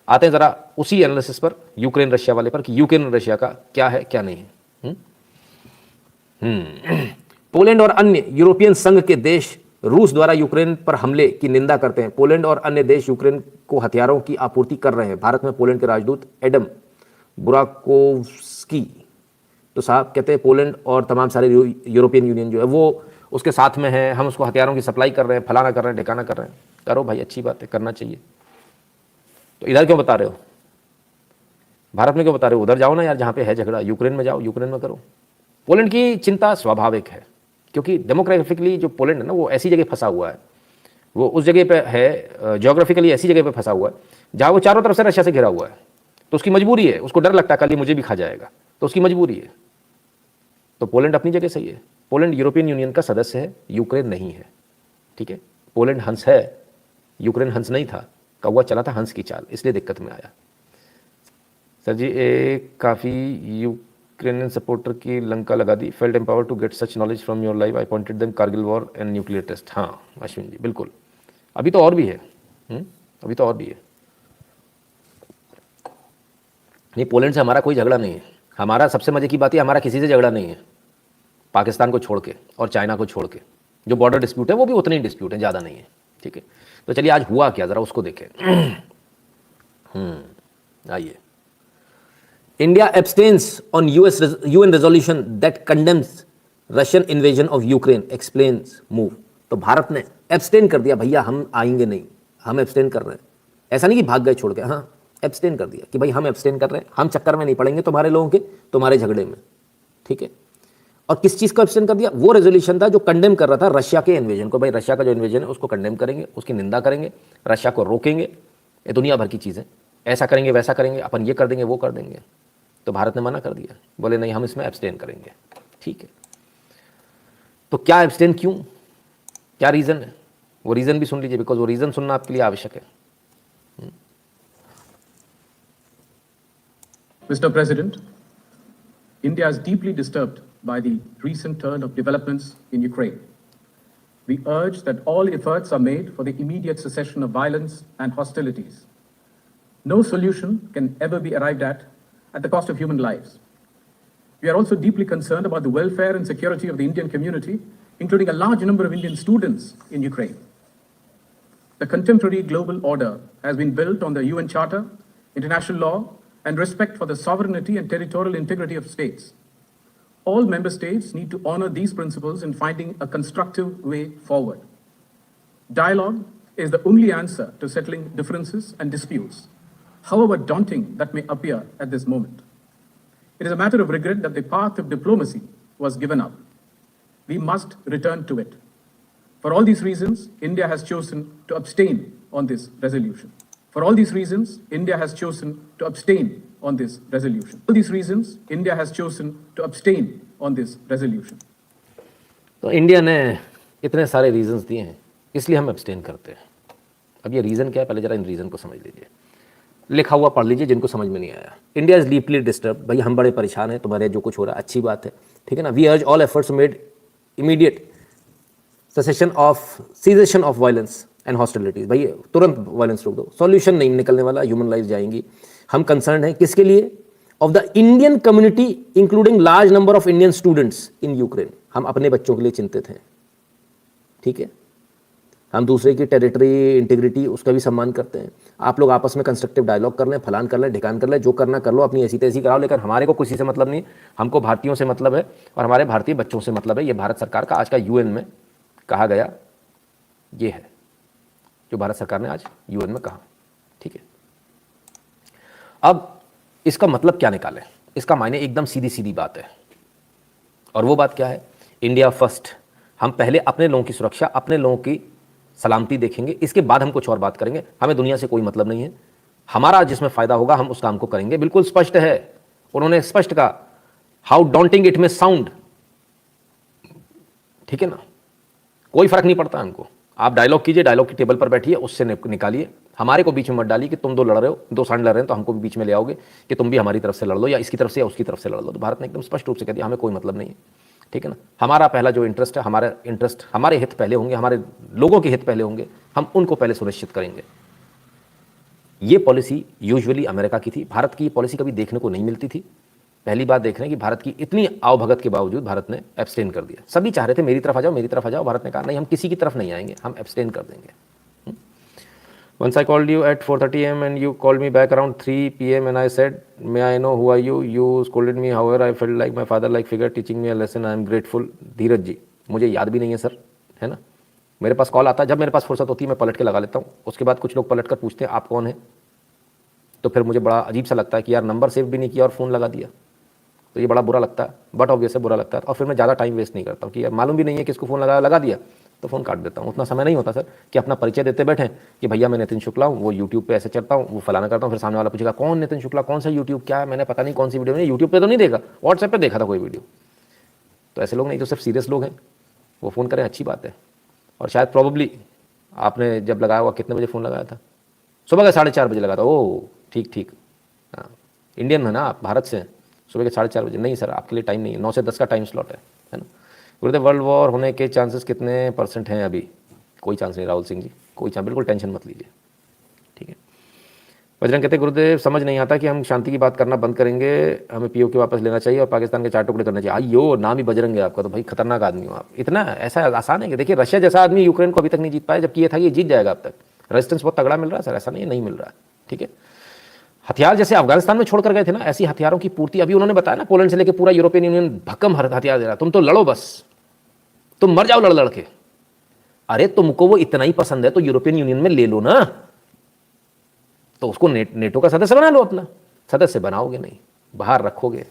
आते हैं ज़रा उसी एनालिसिस पर, यूक्रेन रशिया वाले पर, कि यूक्रेन और रशिया का क्या है क्या नहीं है। पोलैंड और अन्य यूरोपियन संघ के देश रूस द्वारा यूक्रेन पर हमले की निंदा करते हैं। पोलैंड और अन्य देश यूक्रेन को हथियारों की आपूर्ति कर रहे हैं। भारत में पोलैंड के राजदूत एडम बुराकोव्स्की तो साहब कहते हैं पोलैंड और तमाम सारे यूरोपियन यूनियन जो है वो उसके साथ में है, हम उसको हथियारों की सप्लाई कर रहे हैं, फलाना कर रहे हैं, ठिकाना कर रहे हैं। करो भाई, अच्छी बात है, करना चाहिए। तो इधर क्यों बता रहे हो, भारत में क्यों बता रहे हो? उधर जाओ ना यार, जहाँ पे है झगड़ा, यूक्रेन में जाओ, यूक्रेन में करो। पोलैंड की चिंता स्वाभाविक है, क्योंकि डेमोग्राफिकली जो पोलैंड है ना वो ऐसी जगह फंसा हुआ है, वो उस जगह पे है, ज्योग्राफिकली ऐसी जगह पे फंसा हुआ है जहाँ वो चारों तरफ से रशिया से घिरा हुआ है। तो उसकी मजबूरी है, उसको डर लगता है कल ये मुझे भी खा जाएगा, तो उसकी मजबूरी है। तो पोलैंड अपनी जगह सही है। पोलैंड यूरोपियन यूनियन का सदस्य है, यूक्रेन नहीं है, ठीक है। पोलैंड हंस है, यूक्रेन हंस नहीं था। कौवा चला था हंस की चाल, इसलिए दिक्कत में आया। सर जी एक काफ़ी यूक्रेनियन सपोर्टर की लंका लगा दी। Felt empower to get such knowledge from your life. I pointed them Kargil war and nuclear test. हाँ अश्विन जी बिल्कुल, अभी तो और भी है, अभी तो और भी है। नहीं, पोलैंड से हमारा कोई झगड़ा नहीं है। हमारा सबसे मजे की बात है, हमारा किसी से झगड़ा नहीं है, पाकिस्तान को छोड़ के और चाइना को छोड़ के। जो बॉर्डर डिस्प्यूट है वो भी उतने ही डिस्प्यूट है, ज़्यादा नहीं है, ठीक है। तो चलिए आज हुआ क्या, ज़रा उसको देखें। आइए। India abstains on UN resolution that condemns Russian invasion of Ukraine, explains move. तो भारत ने एब्सटेन कर दिया, भैया हम आएंगे नहीं, हम एब्सटेन कर रहे हैं। ऐसा नहीं कि भाग गए छोड़ के, हाँ एब्सटेन कर दिया कि भाई हम एब्सटेन कर रहे हैं, हम चक्कर में नहीं पड़ेंगे तुम्हारे लोगों के, तुम्हारे झगड़े में, ठीक है। और किस चीज़ को एब्सटेन कर दिया? वो रेजोल्यूशन था जो कंडेम कर रहा था रशिया के इन्वेजन को। भाई रशिया का जो इन्वेजन है उसको कंडेम करेंगे, उसकी निंदा करेंगे, रशिया को रोकेंगे, ये दुनिया भर की चीज़ें, ऐसा करेंगे वैसा करेंगे, अपन ये कर देंगे वो कर देंगे। तो भारत ने मना कर दिया, बोले नहीं हम इसमें एब्सटेन करेंगे, ठीक है। तो क्या एब्सटेन, क्यों, क्या रीज़न है, वो रीज़न भी सुन लीजिए, बिकॉज वो रीज़न सुनना आपके लिए आवश्यक है। Mr. President, India is deeply disturbed by the recent turn of developments in Ukraine. We urge that all efforts are made for the immediate cessation of violence and hostilities. No solution can ever be arrived at the cost of human lives. We are also deeply concerned about the welfare and security of the Indian community, including a large number of Indian students in Ukraine. The contemporary global order has been built on the UN Charter, international law, and respect for the sovereignty and territorial integrity of states. All member states need to honor these principles in finding a constructive way forward. Dialogue is the only answer to settling differences and disputes, however daunting that may appear at this moment. It is a matter of regret that the path of diplomacy was given up. We must return to it. For all these reasons, India has chosen to abstain on this resolution. For all these reasons, India has chosen to abstain on this resolution. For all these reasons, India has chosen to abstain on this resolution. तो India ने इतने सारे reasons दिए हैं, इसलिए हम abstain करते हैं। अब ये रीज़न क्या है, पहले जरा इन रीज़न को समझ लीजिए, लिखा हुआ पढ़ लीजिए जिनको समझ में नहीं आया। इंडिया इज डीपली डिस्टर्ब, भाई हम बड़े परेशान हैं, तुम्हारे जो कुछ हो रहा है अच्छी बात है, ठीक है ना। We urge all efforts made immediate cessation of violence and hostilities. भाई तुरंत वायलेंस रोक दो, सॉल्यूशन नहीं निकलने वाला, ह्यूमन लाइफ जाएंगी। हम कंसर्न हैं किसके लिए? Of the Indian community including large number of Indian students in Ukraine. हम अपने बच्चों के लिए चिंतित हैं, ठीक है। हम दूसरे की टेरिटरी इंटीग्रिटी उसका भी सम्मान करते हैं। आप लोग आपस में कंस्ट्रक्टिव डायलॉग कर लें, फलान कर लें, ढिकान कर लें, जो करना कर लो, अपनी ऐसी तैसी कराओ, लेकिन हमारे को किसी से मतलब नहीं। हमको भारतीयों से मतलब है और हमारे भारतीय बच्चों से मतलब है। ये भारत सरकार का आज का यूएन में कहा गया ये है, जो भारत सरकार ने आज यूएन में कहा, ठीक है। अब इसका मतलब क्या निकालें? इसका मायने एकदम सीधी सीधी बात है, और वो बात क्या है? India first. हम पहले अपने लोगों की सुरक्षा, अपने लोगों की सलामती देखेंगे, इसके बाद हम कुछ और बात करेंगे। हमें दुनिया से कोई मतलब नहीं है, हमारा जिसमें फायदा होगा हम उस काम को करेंगे। बिल्कुल स्पष्ट है, उन्होंने स्पष्ट कहा, हाउ डॉन्टिंग इट में साउंड, ठीक है ना। कोई फर्क नहीं पड़ता हमको, आप डायलॉग कीजिए, डायलॉग की टेबल पर बैठिए, उससे निकालिए। हमारे को बीच में मत डालिए कि तुम दो लड़ रहे हो, दो सांड लड़ रहे हैं तो हमको भी बीच में ले आओगे कि तुम भी हमारी तरफ से लड़ लो, या इसकी तरफ से या उसकी तरफ से लड़ लो। तो भारत ने एकदम स्पष्ट रूप से कह दिया, हमें कोई मतलब नहीं है, ठीक है ना। हमारा पहला जो इंटरेस्ट है, हमारा इंटरेस्ट, हमारे हित पहले होंगे, हमारे लोगों के हित पहले होंगे, हम उनको पहले सुनिश्चित करेंगे। ये पॉलिसी यूजुअली अमेरिका की थी, भारत की पॉलिसी कभी देखने को नहीं मिलती थी। पहली बात देख रहे हैं कि भारत की इतनी आवभगत के बावजूद भारत ने एब्सटेन कर दिया। सभी चाह रहे थे मेरी तरफ आ जाओ, मेरी तरफ आ जाओ, भारत ने कहा नहीं, हम किसी की तरफ नहीं आएंगे, हम एब्सटेन कर देंगे। Once I called you at 4:30 a.m. and you called me back around 3 p.m. and I said, may I know who are you? You scolded me. However, I felt like my father-like figure teaching me a lesson. I am grateful. धीरज जी, मुझे याद भी नहीं है sir, है ना। मेरे पास call आता है, जब मेरे पास फुर्सत होती है मैं पलट के लगा लेता हूँ। उसके बाद कुछ लोग पलट कर पूछते हैं आप कौन है, तो फिर मुझे बड़ा अजीब सा लगता है कि यार नंबर सेव भी नहीं किया और फ़ोन लगा दिया, तो ये बड़ा बुरा लगता है, बट ऑब्वियसली बुरा लगता है। और फिर मैं ज़्यादा टाइम वेस्ट नहीं करता हूँ कि यार मालूम भी नहीं है किसको फ़ोन लगा दिया, तो फ़ोन काट देता हूँ। उतना समय नहीं होता सर कि अपना परिचय देते बैठें कि भैया मैं नितिन शुक्ला हूँ, वो यूट्यूब पे ऐसे चलता हूँ, वो फलाना करता हूँ, फिर सामने वाला पूछेगा कौन नितिन शुक्ला, कौन सा यूट्यूब, क्या है, मैंने पता नहीं कौन सी वीडियो, मैंने यूट्यूब पे तो नहीं देखा, व्हाट्सएप पे देखा था कोई वीडियो। तो ऐसे लोग नहीं, जो सिर्फ सीरियस लोग हैं वो फ़ोन करें, अच्छी बात है। और शायद प्रॉबली आपने जब लगाया हुआ कितने बजे फ़ोन लगाया था, सुबह के 4:30 बजे लगा था। ओह ठीक, हाँ इंडियन है ना आप, भारत से हैं, सुबह के 4:30 बजे। नहीं सर, आपके लिए टाइम नहीं है, 9 से 10 का टाइम स्लॉट है ना। गुरुदेव वर्ल्ड वॉर होने के चांसेस कितने % हैं अभी? कोई चांस नहीं राहुल सिंह जी, कोई चांस, बिल्कुल टेंशन मत लीजिए, ठीक है। बजरंग कहते गुरुदेव समझ नहीं आता कि हम शांति की बात करना बंद करेंगे, हमें पीओके वापस लेना चाहिए और पाकिस्तान के 4 टुकड़े करने चाहिए। आइयो, नाम ही बजरंग है आपका, तो भाई खतरनाक आदमी हो आप। इतना ऐसा आसान है कि देखिए रशिया जैसा आदमी यूक्रेन को अभी तक नहीं जीत पाया, जबकि ये था कि ये जीत जाएगा अब तक। रेजिस्टेंस बहुत तगड़ा मिल रहा है सर, ऐसा नहीं मिल रहा है, ठीक है। हथियार जैसे अफगानिस्तान में छोड़कर गए थे ना, ऐसी हथियारों की पूर्ति अभी उन्होंने बताया ना, पोलैंड से लेकर पूरा यूरोपियन यूनियन भक्कम हथियार दे रहा, तुम तो लड़ो बस, तुम मर जाओ लड़ के। अरे तुमको वो इतना ही पसंद है तो यूरोपियन यूनियन में ले लो ना, तो उसको नेटो का सदस्य बना लो। अपना सदस्य बनाओगे नहीं, बाहर रखोगे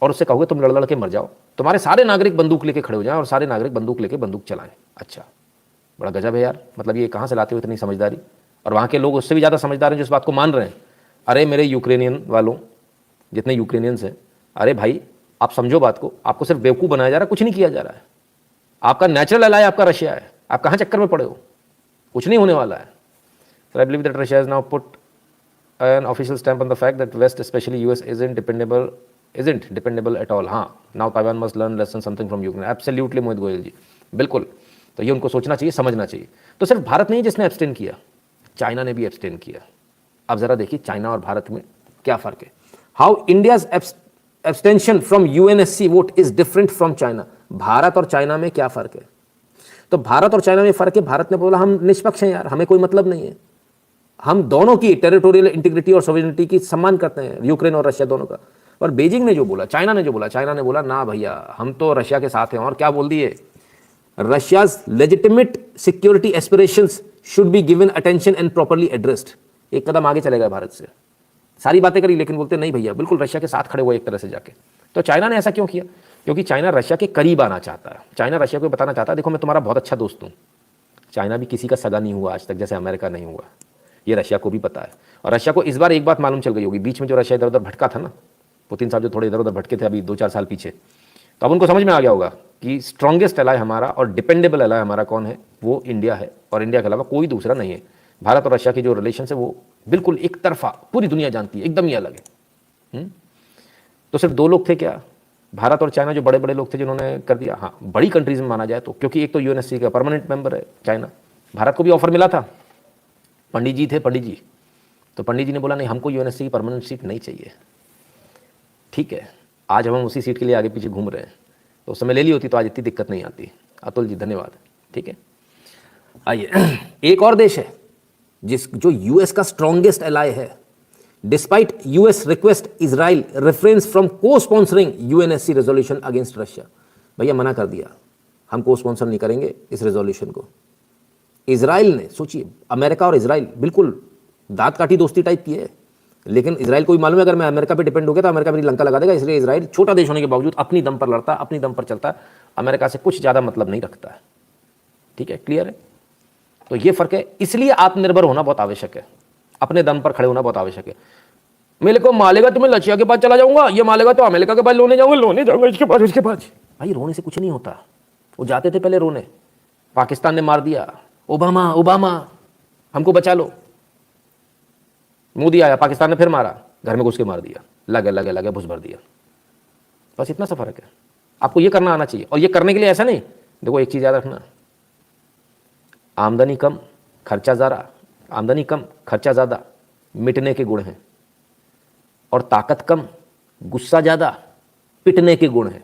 और उससे कहोगे तुम लड़ के मर जाओ, तुम्हारे सारे नागरिक बंदूक लेके खड़े हो जाएं और सारे नागरिक बंदूक लेके बंदूक चलाएं। अच्छा, बड़ा गजब है यार, मतलब ये कहाँ से लाते हो इतनी समझदारी? और वहाँ के लोग उससे भी ज़्यादा समझदार हैं जो इस बात को मान रहे हैं। अरे मेरे यूक्रेनियन वालों, जितने यूक्रेनियंस हैं, अरे भाई आप समझो बात को, आपको सिर्फ बेवकूफ़ बनाया जा रहा है, कुछ नहीं किया जा रहा है। आपका नेचुरल एलाय आपका रशिया है, आप कहाँ चक्कर में पड़े हो? कुछ नहीं होने वाला है। So I believe that Russia has now put an official stamp on the fact that West, especially US, isn't dependable at all. हाँ, now Taiwan must learn lesson something from Ukraine. Absolutely मोहित गोयल जी, बिल्कुल। तो ये उनको सोचना चाहिए, समझना चाहिए। तो सिर्फ भारत नहीं जिसने एब्सटेन किया, चाइना ने भी एब्सटेन किया। अब जरा देखिए चाइना और भारत में क्या फ़र्क है। How India's abstention from UNSC vote is different from China. Bharat और चाइना में क्या फ़र्क है? तो भारत और चाइना में फ़र्क है, भारत ने बोला हम निष्पक्ष हैं यार, हमें कोई मतलब नहीं है, हम दोनों की टेरिटोरियल इंटीग्रिटी और सॉवरेनिटी की सम्मान करते हैं, यूक्रेन और रशिया दोनों का। और बीजिंग ने जो बोला, चाइना ने बोला ना भैया, हम तो रशिया के साथ हैं। और क्या बोल दिए? Russia's legitimate security aspirations should be given attention and properly addressed. एक कदम आगे चले गए भारत से, सारी बातें करी, लेकिन बोलते नहीं भैया, बिल्कुल रशिया के साथ खड़े हुए एक तरह से जाके। तो चाइना ने ऐसा क्यों किया? क्योंकि चाइना रशिया के करीब आना चाहता है। चाइना रशिया को बताना चाहता है देखो मैं तुम्हारा बहुत अच्छा दोस्त हूँ। चाइना भी किसी का सगा नहीं हुआ आज तक, जैसे अमेरिका नहीं हुआ, ये रशिया को भी पता है। और रशिया को इस बार एक बात मालूम चल गई होगी, बीच में जो रशिया इधर उधर भटका था ना, पुतिन साहब जो थोड़े इधर उधर भटके थे अभी 2-4 साल पीछे, तो अब उनको समझ में आ गया होगा कि स्ट्रॉन्गेस्ट एलाय हमारा और डिपेंडेबल एलाय हमारा कौन है, वो इंडिया है, और इंडिया के अलावा कोई दूसरा नहीं है। भारत और रशिया की जो रिलेशन है वो बिल्कुल एक तरफा, पूरी दुनिया जानती है, एकदम ही अलग है। तो सिर्फ 2 लोग थे क्या, भारत और चाइना, जो बड़े बड़े लोग थे जिन्होंने कर दिया? हाँ, बड़ी कंट्रीज में माना जाए तो, क्योंकि एक तो यूएनएससी का परमानेंट मेंबर है चाइना। भारत को भी ऑफर मिला था, पंडित जी थे, पंडित जी, तो पंडित जी ने बोला नहीं, हमको यूएनएससी की परमानेंट सीट नहीं चाहिए। ठीक है, आज हम उसी सीट के लिए आगे पीछे घूम रहे हैं, तो उस समय ले ली होती तो आज इतनी दिक्कत नहीं आती। अतुल जी धन्यवाद, ठीक है। आइए, एक और देश है जो यूएस का स्ट्रॉन्गेस्ट एलाय है, despite US request, Israel refrains from cosponsoring UNSC resolution against Russia. भैया मना कर दिया, हम को स्पॉन्सर नहीं करेंगे इस रेजोल्यूशन को। इजराइल ने, सोचिए, अमेरिका और इजराइल बिल्कुल दांत काठी दोस्ती टाइप की है, लेकिन इजराइल को भी मालूम है अगर मैं अमेरिका पे डिपेंड हो गया तो अमेरिका मेरी लंका लगा देगा, इसलिए इजराइल छोटा देश होने के बावजूद अपनी दम पर लड़ता, अपनी दम पर चलता, अमेरिका से कुछ ज़्यादा मतलब नहीं रखता है। ठीक है, क्लियर है? तो ये फर्क है, इसलिए आत्मनिर्भर होना बहुत आवश्यक है, अपने दम पर खड़े होना बहुत आवश्यक है। मेरे को मालेगा तो मैं रशिया के पास चला जाऊंगा, ये मालेगा तो अमेरिका के पास लोने जाऊंगा, इसके पास इसके पास। भाई रोने से कुछ नहीं होता, वो जाते थे पहले रोने, पाकिस्तान ने मार दिया, ओबामा हमको बचा लो, मोदी आया, पाकिस्तान ने फिर मारा, घर में घुस के मार दिया, लगे भुस भर दिया। बस इतना सा फर्क है। आपको ये करना आना चाहिए, और ये करने के लिए ऐसा नहीं, देखो एक चीज याद रखना, आमदनी कम खर्चा ज़्यादा, आमदनी कम खर्चा ज़्यादा, मिटने के गुण हैं, और ताकत कम, गुस्सा ज़्यादा, पिटने के गुण हैं।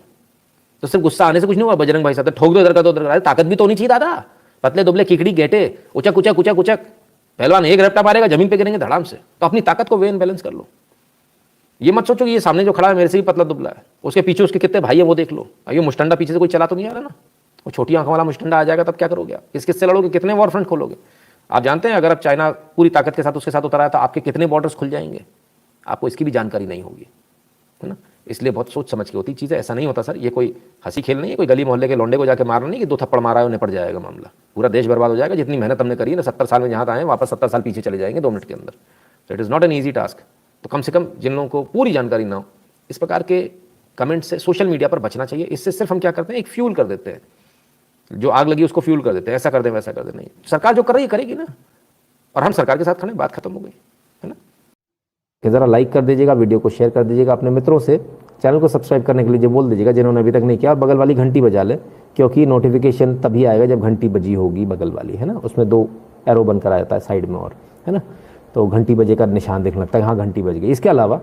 तो सिर्फ गुस्सा आने से कुछ नहीं हुआ, बजरंग भाई साहब तो ठोक दो इधर का तो उधर का, ताकत भी तो होनी चाहिए दादा। पतले दुबले किकड़ी गेटे, उचक उचक उचक उचक, पहलवान एक रपटा मारेगा जमीन पे गिरेंगे धड़ाम से। तो अपनी ताकत को वेन बैलेंस कर लो। ये मत सोचो कि ये सामने जो खड़ा है मेरे से ही पतला दुबला है, उसके पीछे उसके कितने भाई है वो देख लो। ये मुस्टंडा पीछे से कोई चला तो नहीं आ रहा ना, वो छोटी आंखों वाला मुस्टंडा आ जाएगा तब क्या करोगे आप? किससे लड़ोगे? कितने वॉर फ्रंट खोलोगे? आप जानते हैं अगर आप चाइना पूरी ताकत के साथ उसके साथ उतरा है तो आपके कितने बॉर्डर्स खुल जाएंगे? आपको इसकी भी जानकारी नहीं होगी, है ना। इसलिए बहुत सोच समझ के होती चीज़ें। ऐसा नहीं होता सर, ये कोई हंसी खेल नहीं है, कोई गली मोहल्ले के लौंडे को जाके मारना नहीं कि 2 थप्पड़ मारा है और निपट जाएगा मामला। पूरा देश बर्बाद हो जाएगा। जितनी मेहनत हमने करी है ना, 70 साल में जहाँ आए वापस 70 साल पीछे चले जाएंगे 2 मिनट के अंदर। तो it is not an easy task. तो कम से कम जिन लोगों को पूरी जानकारी ना हो, इस प्रकार के कमेंट से सोशल मीडिया पर बचना चाहिए। इससे सिर्फ हम क्या करते हैं, एक फ्यूल कर देते हैं, जो आग लगी उसको फ्यूल कर देते हैं, ऐसा कर दें वैसा कर दें। नहीं, सरकार जो कर रही है करेगी ना, और हम सरकार के साथ खड़े, बात खत्म हो गई, है ना। कि ज़रा लाइक कर दीजिएगा, वीडियो को शेयर कर दीजिएगा अपने मित्रों से, चैनल को सब्सक्राइब करने के लिए बोल दीजिएगा जिन्होंने अभी तक नहीं किया, और बगल वाली घंटी बजा ले, क्योंकि नोटिफिकेशन तभी आएगा जब घंटी बजी होगी बगल वाली, है ना। उसमें 2 एरो बनकर आ जाता है साइड में, और है ना, तो घंटी बजे का निशान दिखने लगता है, हाँ घंटी बज गई। इसके अलावा